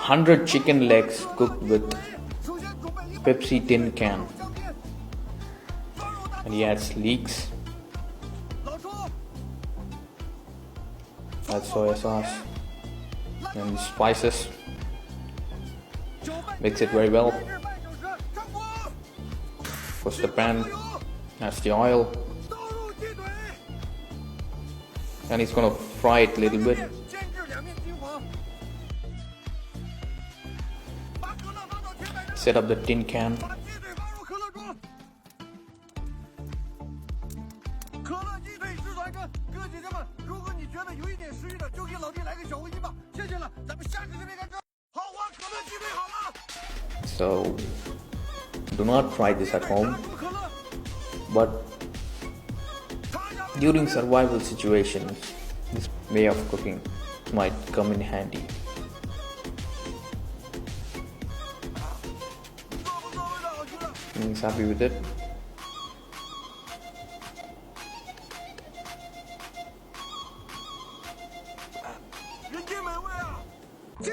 100 chicken legs cooked with Pepsi tin can. And he adds leeks, adds soy sauce and spices. Mix it very well. Push the pan, adds the oil, and he's gonna fry it a little bit. Set up the tin can. So do not try this at home, but during survival situations this way of cooking might come in handy. He's happy with it.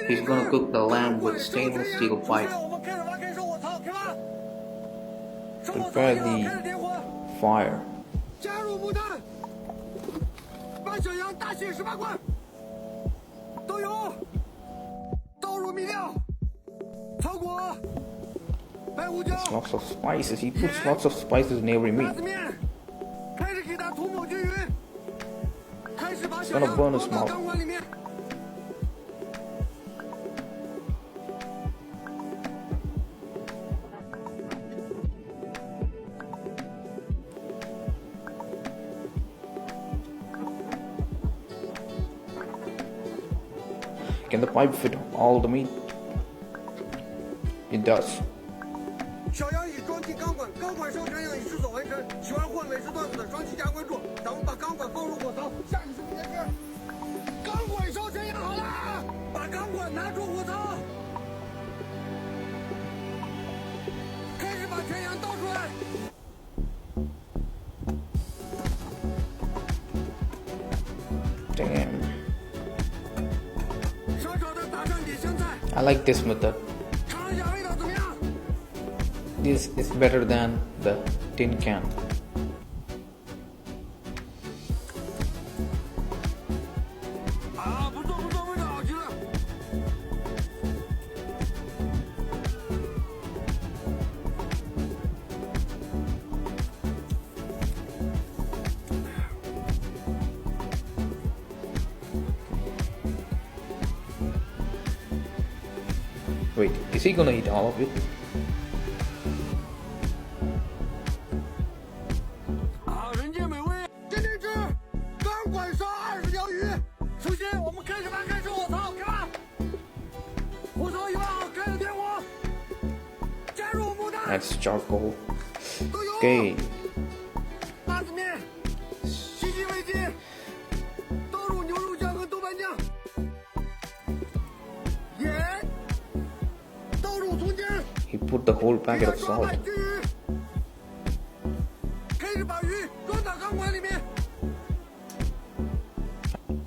He's gonna cook the lamb with stainless steel pipe. Prepare the fire. There's lots of spices. He puts lots of spices in every meat. It's gonna burn his mouth. Can the pipe fit all the meat? It does. 小羊已装进钢管，钢管烧全羊已制作完成。喜欢或美食段子的双击加关注。咱们把钢管放入火槽，下一视频见。钢管烧全羊好了，把钢管拿出火槽，开始把全羊倒出来。Damn. I like this method. This is better than the tin can. Wait, is he gonna eat all of it? That's charcoal. Okay. He put the whole packet of salt.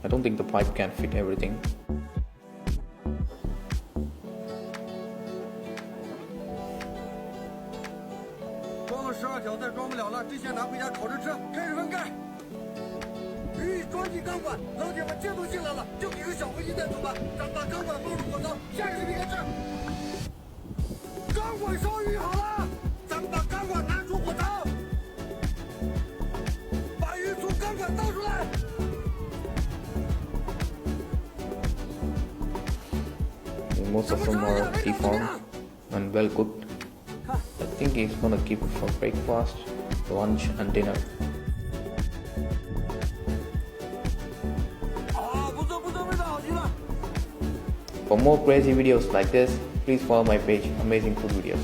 I don't think the pipe can fit everything. Most of them are deformed and well cooked. I think he's gonna keep it for breakfast, lunch and dinner. For more crazy videos like this, please follow my page, Amazing Food Videos.